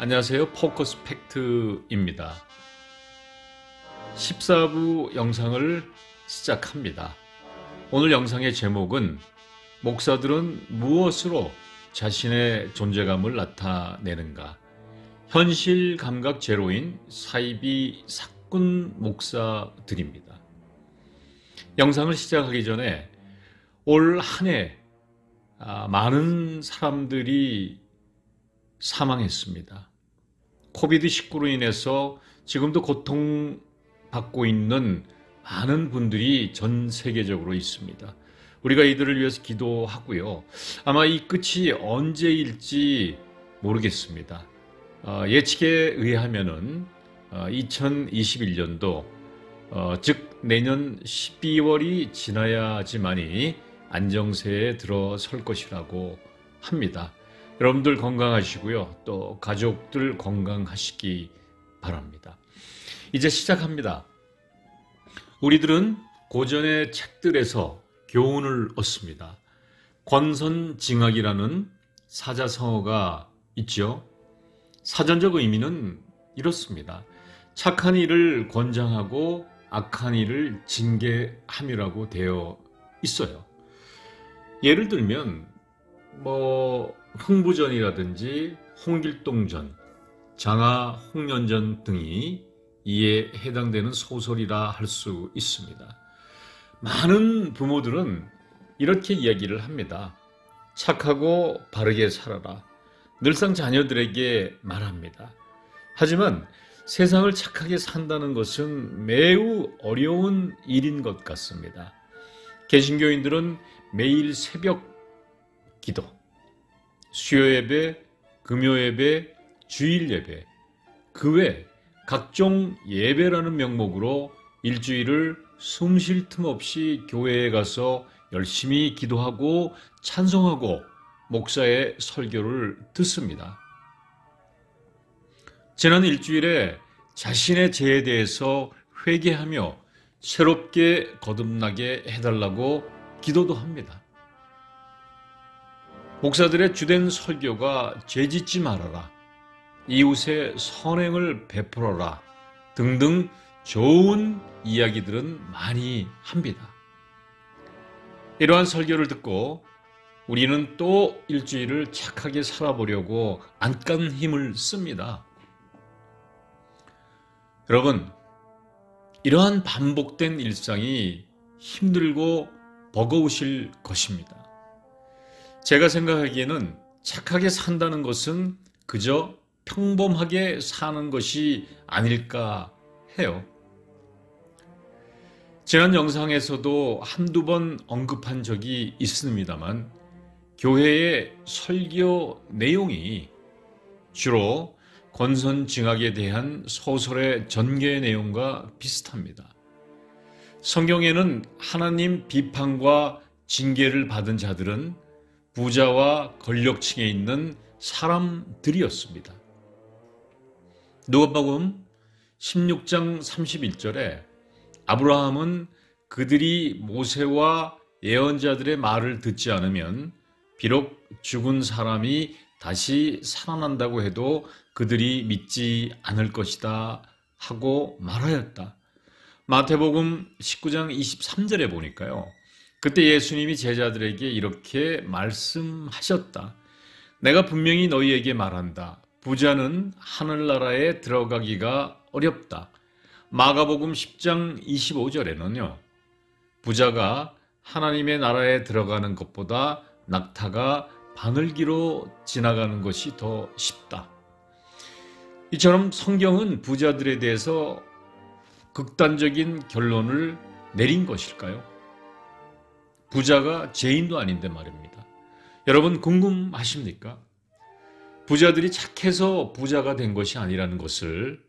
안녕하세요. 포커스 팩트입니다. 14부 영상을 시작합니다. 오늘 영상의 제목은 목사들은 무엇으로 자신의 존재감을 나타내는가? 현실 감각 제로인 사이비 사꾼 목사들입니다. 영상을 시작하기 전에 올 한 해 많은 사람들이 사망했습니다. 코비드19로 인해서 지금도 고통받고 있는 많은 분들이 전 세계적으로 있습니다. 우리가 이들을 위해서 기도하고요. 아마 이 끝이 언제일지 모르겠습니다. 예측에 의하면은 2021년도 즉 내년 12월이 지나야지만이 안정세에 들어설 것이라고 합니다. 여러분들 건강하시고요. 또 가족들 건강하시기 바랍니다. 이제 시작합니다. 우리들은 고전의 책들에서 교훈을 얻습니다. 권선징악이라는 사자성어가 있죠. 사전적 의미는 이렇습니다. 착한 일을 권장하고 악한 일을 징계함이라고 되어 있어요. 예를 들면 흥부전이라든지 홍길동전, 장하 홍련전 등이 이에 해당되는 소설이라 할 수 있습니다. 많은 부모들은 이렇게 이야기를 합니다. 착하고 바르게 살아라. 늘상 자녀들에게 말합니다. 하지만 세상을 착하게 산다는 것은 매우 어려운 일인 것 같습니다. 개신교인들은 매일 새벽 기도, 수요예배, 금요예배, 주일예배, 그 외 각종 예배라는 명목으로 일주일을 숨 쉴 틈 없이 교회에 가서 열심히 기도하고 찬송하고 목사의 설교를 듣습니다. 지난 일주일에 자신의 죄에 대해서 회개하며 새롭게 거듭나게 해달라고 기도도 합니다. 목사들의 주된 설교가 죄짓지 말아라, 이웃의 선행을 베풀어라 등등 좋은 이야기들은 많이 합니다. 이러한 설교를 듣고 우리는 또 일주일을 착하게 살아보려고 안간 힘을 씁니다. 여러분, 이러한 반복된 일상이 힘들고 버거우실 것입니다. 제가 생각하기에는 착하게 산다는 것은 그저 평범하게 사는 것이 아닐까 해요. 지난 영상에서도 한두 번 언급한 적이 있습니다만 교회의 설교 내용이 주로 권선징악에 대한 소설의 전개 내용과 비슷합니다. 성경에는 하나님 비판과 징계를 받은 자들은 부자와 권력층에 있는 사람들이었습니다. 누가복음 16장 31절에 아브라함은 그들이 모세와 예언자들의 말을 듣지 않으면 비록 죽은 사람이 다시 살아난다고 해도 그들이 믿지 않을 것이다 하고 말하였다. 마태복음 19장 23절에 보니까요. 그때 예수님이 제자들에게 이렇게 말씀하셨다. 내가 분명히 너희에게 말한다. 부자는 하늘나라에 들어가기가 어렵다. 마가복음 10장 25절에는요. 부자가 하나님의 나라에 들어가는 것보다 낙타가 바늘기로 지나가는 것이 더 쉽다. 이처럼 성경은 부자들에 대해서 극단적인 결론을 내린 것일까요? 부자가 죄인도 아닌데 말입니다. 여러분 궁금하십니까? 부자들이 착해서 부자가 된 것이 아니라는 것을,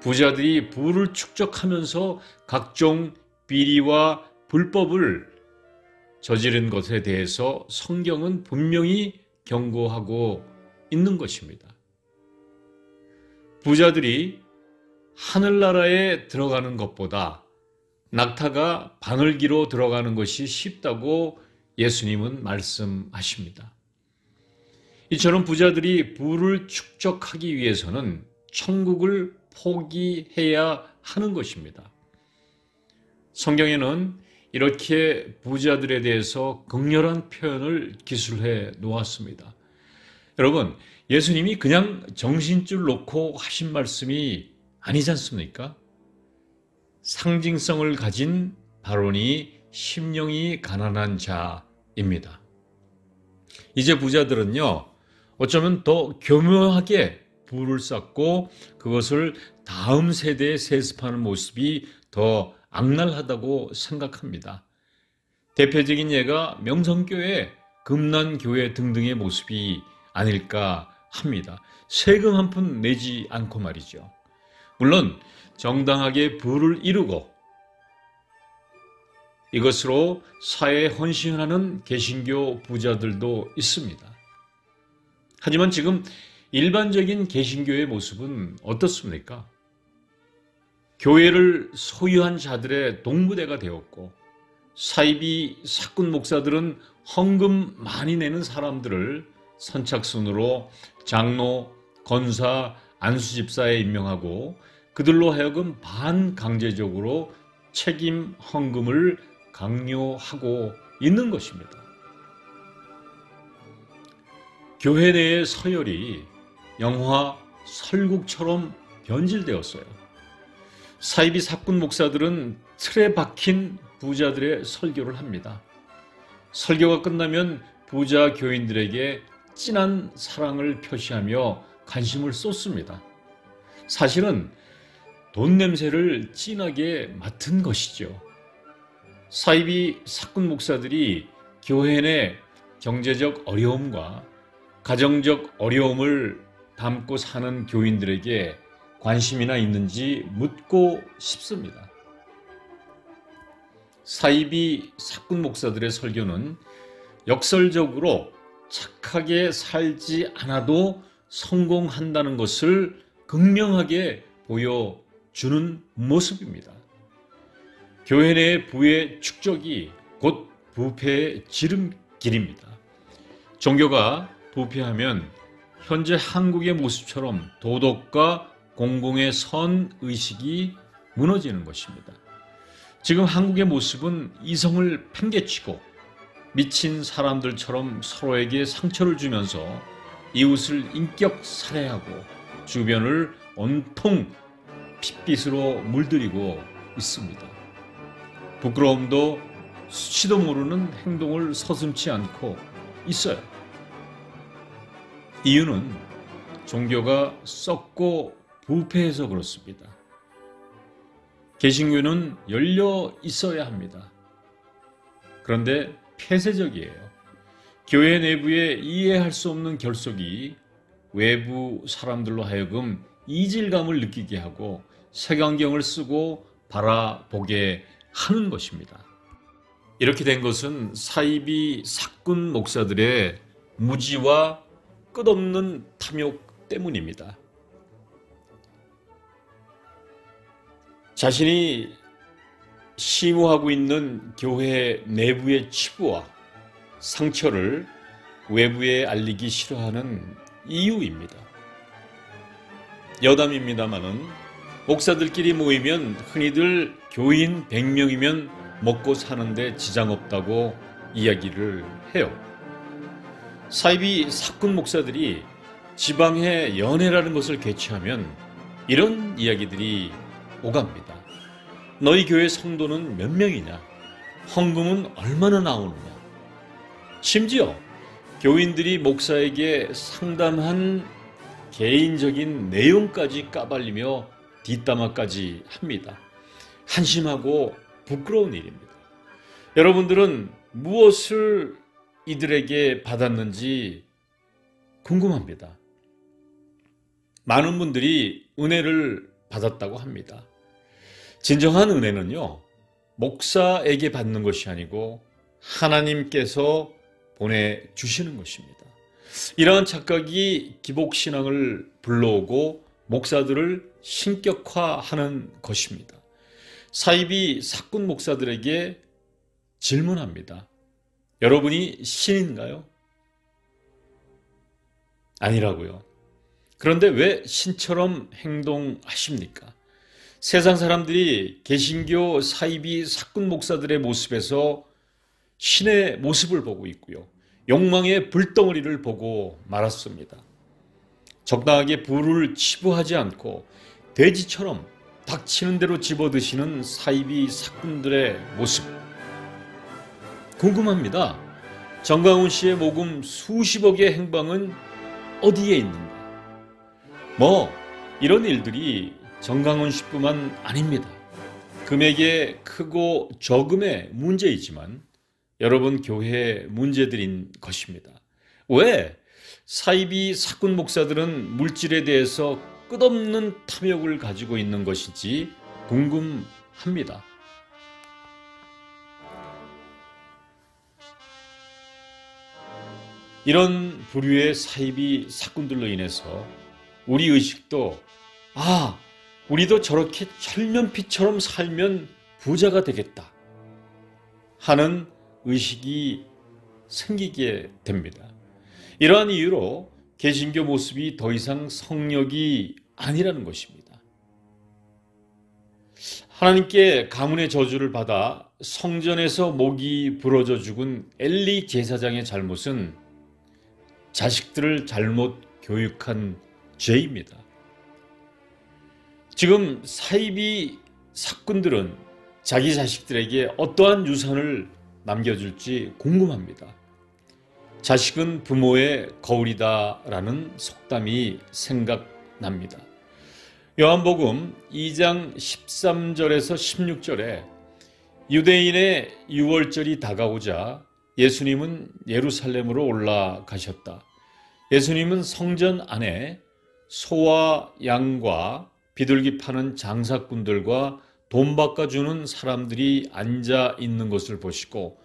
부자들이 부를 축적하면서 각종 비리와 불법을 저지른 것에 대해서 성경은 분명히 경고하고 있는 것입니다. 부자들이 하늘나라에 들어가는 것보다 낙타가 바늘기로 들어가는 것이 쉽다고 예수님은 말씀하십니다. 이처럼 부자들이 부를 축적하기 위해서는 천국을 포기해야 하는 것입니다. 성경에는 이렇게 부자들에 대해서 극렬한 표현을 기술해 놓았습니다. 여러분, 예수님이 그냥 정신줄 놓고 하신 말씀이 아니지 않습니까? 상징성을 가진 발언이 심령이 가난한 자입니다. 이제 부자들은요, 어쩌면 더 교묘하게 부를 쌓고 그것을 다음 세대에 세습하는 모습이 더 악랄하다고 생각합니다. 대표적인 예가 명성교회, 금난교회 등등의 모습이 아닐까 합니다. 세금 한 푼 내지 않고 말이죠. 물론 정당하게 부를 이루고 이것으로 사회에 헌신하는 개신교 부자들도 있습니다. 하지만 지금 일반적인 개신교의 모습은 어떻습니까? 교회를 소유한 자들의 동무대가 되었고 사이비 사꾼 목사들은 헌금 많이 내는 사람들을 선착순으로 장로, 권사, 안수집사에 임명하고 그들로 하여금 반강제적으로 책임 헌금을 강요하고 있는 것입니다. 교회 내의 서열이 영화 설국처럼 변질되었어요. 사이비 사꾼 목사들은 틀에 박힌 부자들의 설교를 합니다. 설교가 끝나면 부자 교인들에게 진한 사랑을 표시하며 관심을 쏟습니다. 사실은 돈 냄새를 진하게 맡은 것이죠. 사이비 사꾼 목사들이 교회 내 경제적 어려움과 가정적 어려움을 담고 사는 교인들에게 관심이나 있는지 묻고 싶습니다. 사이비 사꾼 목사들의 설교는 역설적으로 착하게 살지 않아도 성공한다는 것을 극명하게 보여주는 모습입니다. 교회 내의 부의 축적이 곧 부패의 지름길입니다. 종교가 부패하면 현재 한국의 모습처럼 도덕과 공공의 선의식이 무너지는 것입니다. 지금 한국의 모습은 이성을 팽개치고 미친 사람들처럼 서로에게 상처를 주면서 이웃을 인격 살해하고 주변을 온통 핏빛으로 물들이고 있습니다. 부끄러움도 수치도 모르는 행동을 서슴지 않고 있어요. 이유는 종교가 썩고 부패해서 그렇습니다. 개신교는 열려 있어야 합니다. 그런데 폐쇄적이에요. 교회 내부에 이해할 수 없는 결속이 외부 사람들로 하여금 이질감을 느끼게 하고 색안경을 쓰고 바라보게 하는 것입니다. 이렇게 된 것은 사이비 사꾼 목사들의 무지와 끝없는 탐욕 때문입니다. 자신이 심우하고 있는 교회 내부의 치부와 상처를 외부에 알리기 싫어하는 이유입니다. 여담입니다마는 목사들끼리 모이면 흔히들 교인 100명이면 먹고 사는데 지장 없다고 이야기를 해요. 사이비 사꾼 목사들이 지방에 연회라는 것을 개최하면 이런 이야기들이 오갑니다. 너희 교회 성도는 몇 명이냐? 헌금은 얼마나 나오느냐? 심지어 교인들이 목사에게 상담한 개인적인 내용까지 까발리며 뒷담화까지 합니다. 한심하고 부끄러운 일입니다. 여러분들은 무엇을 이들에게 받았는지 궁금합니다. 많은 분들이 은혜를 받았다고 합니다. 진정한 은혜는요, 목사에게 받는 것이 아니고 하나님께서 보내주시는 것입니다. 이러한 착각이 기복신앙을 불러오고 목사들을 신격화하는 것입니다. 사이비 사꾼 목사들에게 질문합니다. 여러분이 신인가요? 아니라고요. 그런데 왜 신처럼 행동하십니까? 세상 사람들이 개신교 사이비 사꾼 목사들의 모습에서 신의 모습을 보고 있고요. 욕망의 불덩어리를 보고 말았습니다. 적당하게 불을 치부하지 않고 돼지처럼 닥치는 대로 집어드시는 사이비 사꾼들의 모습. 궁금합니다. 정강훈 씨의 모금 수십억의 행방은 어디에 있는가? 이런 일들이 정강훈 씨뿐만 아닙니다. 금액의 크고 적음의 문제이지만 여러분 교회의 문제들인 것입니다. 왜 사이비 사꾼 목사들은 물질에 대해서 끝없는 탐욕을 가지고 있는 것인지 궁금합니다. 이런 부류의 사이비 사꾼들로 인해서 우리 의식도 우리도 저렇게 철면피처럼 살면 부자가 되겠다 하는 의식이 생기게 됩니다. 이러한 이유로 개신교 모습이 더 이상 성역이 아니라는 것입니다. 하나님께 가문의 저주를 받아 성전에서 목이 부러져 죽은 엘리 제사장의 잘못은 자식들을 잘못 교육한 죄입니다. 지금 사이비 사꾼들은 자기 자식들에게 어떠한 유산을 남겨줄지 궁금합니다. 자식은 부모의 거울이다라는 속담이 생각납니다. 요한복음 2장 13절에서 16절에 유대인의 유월절이 다가오자 예수님은 예루살렘으로 올라가셨다. 예수님은 성전 안에 소와 양과 비둘기 파는 장사꾼들과 돈 바꿔주는 사람들이 앉아 있는 것을 보시고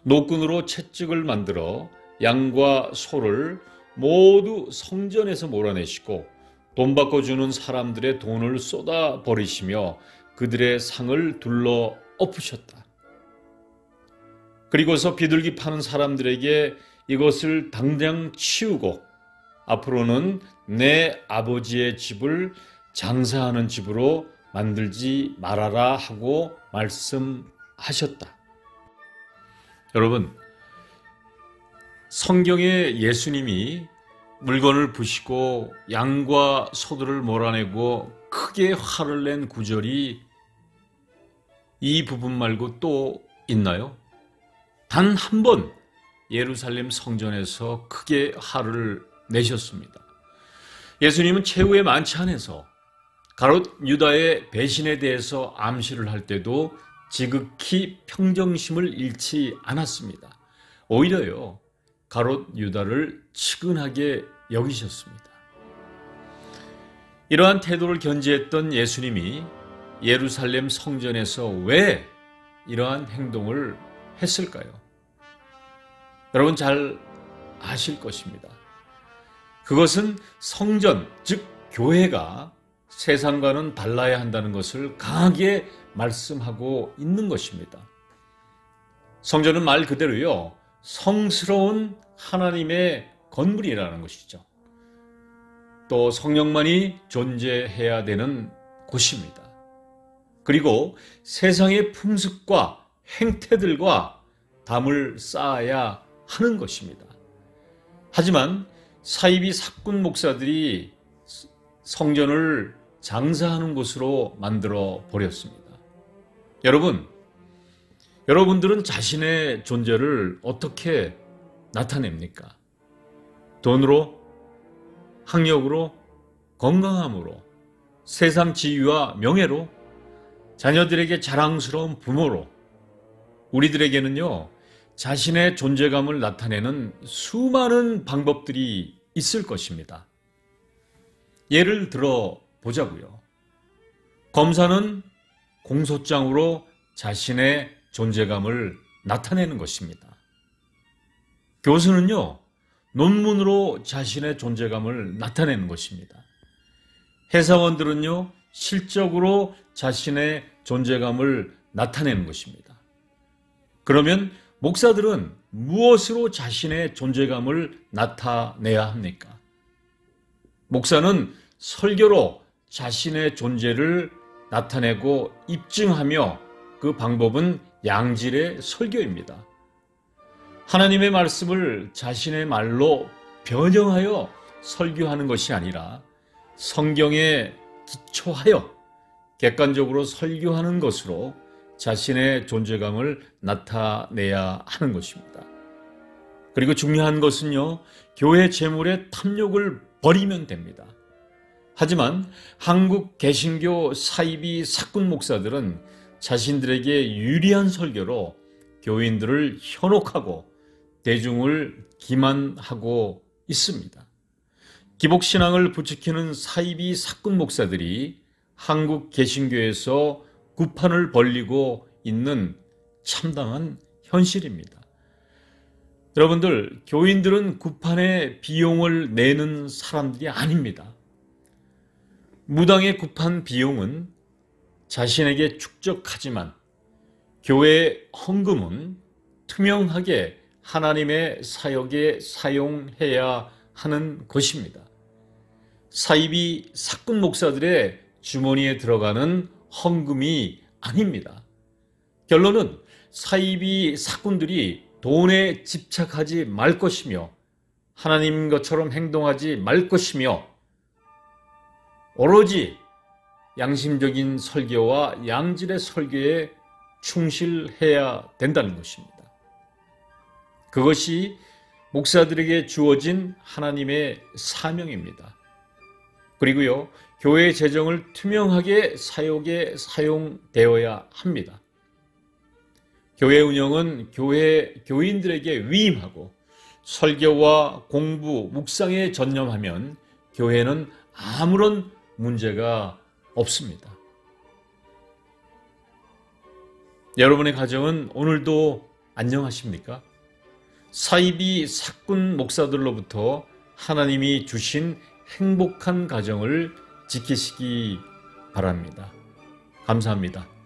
노끈으로 채찍을 만들어 양과 소를 모두 성전에서 몰아내시고 돈 바꿔주는 사람들의 돈을 쏟아 버리시며 그들의 상을 둘러 엎으셨다. 그리고서 비둘기 파는 사람들에게 이것을 당장 치우고 앞으로는 내 아버지의 집을 장사하는 집으로 만들지 말아라 하고 말씀하셨다. 여러분, 성경에 예수님이 물건을 부시고 양과 소들을 몰아내고 크게 화를 낸 구절이 이 부분 말고 또 있나요? 단 한 번 예루살렘 성전에서 크게 화를 내셨습니다. 예수님은 최후의 만찬에서 가롯 유다의 배신에 대해서 암시를 할 때도 지극히 평정심을 잃지 않았습니다. 오히려요, 가롯 유다를 측은하게 여기셨습니다. 이러한 태도를 견지했던 예수님이 예루살렘 성전에서 왜 이러한 행동을 했을까요? 여러분 잘 아실 것입니다. 그것은 성전, 즉 교회가 세상과는 달라야 한다는 것을 강하게 말씀하고 있는 것입니다. 성전은 말 그대로요, 성스러운 하나님의 건물이라는 것이죠. 또 성령만이 존재해야 되는 곳입니다. 그리고 세상의 풍습과 행태들과 담을 쌓아야 하는 것입니다. 하지만 사이비 사꾼 목사들이 성전을 장사하는 곳으로 만들어 버렸습니다. 여러분들은 자신의 존재를 어떻게 나타냅니까? 돈으로, 학력으로, 건강함으로, 세상 지위와 명예로, 자녀들에게 자랑스러운 부모로, 우리들에게는요, 자신의 존재감을 나타내는 수많은 방법들이 있을 것입니다. 예를 들어 보자고요. 검사는 공소장으로 자신의 존재감을 나타내는 것입니다. 교수는요, 논문으로 자신의 존재감을 나타내는 것입니다. 회사원들은요, 실적으로 자신의 존재감을 나타내는 것입니다. 그러면 목사들은 무엇으로 자신의 존재감을 나타내야 합니까? 목사는 설교로 자신의 존재를 나타내고 입증하며 그 방법은 양질의 설교입니다. 하나님의 말씀을 자신의 말로 변형하여 설교하는 것이 아니라 성경에 기초하여 객관적으로 설교하는 것으로 자신의 존재감을 나타내야 하는 것입니다. 그리고 중요한 것은요, 교회 재물의 탐욕을 버리면 됩니다. 하지만 한국 개신교 사이비 사꾼 목사들은 자신들에게 유리한 설교로 교인들을 현혹하고 대중을 기만하고 있습니다. 기복신앙을 부추기는 사이비 사꾼 목사들이 한국 개신교에서 구판을 벌리고 있는 참담한 현실입니다. 여러분들, 교인들은 구판에 비용을 내는 사람들이 아닙니다. 무당의 구판 비용은 자신에게 축적하지만 교회의 헌금은 투명하게 하나님의 사역에 사용해야 하는 것입니다. 사이비 사꾼 목사들의 주머니에 들어가는 헌금이 아닙니다. 결론은 사이비 사꾼들이 돈에 집착하지 말 것이며 하나님 것처럼 행동하지 말 것이며 오로지 양심적인 설교와 양질의 설교에 충실해야 된다는 것입니다. 그것이 목사들에게 주어진 하나님의 사명입니다. 그리고요, 교회의 재정을 투명하게 사역에 사용되어야 합니다. 교회 운영은 교인들에게 위임하고 설교와 공부, 묵상에 전념하면 교회는 아무런 문제가 없습니다. 여러분의 가정은 오늘도 안녕하십니까? 사이비 사꾼 목사들로부터 하나님이 주신 행복한 가정을 지키시기 바랍니다. 감사합니다.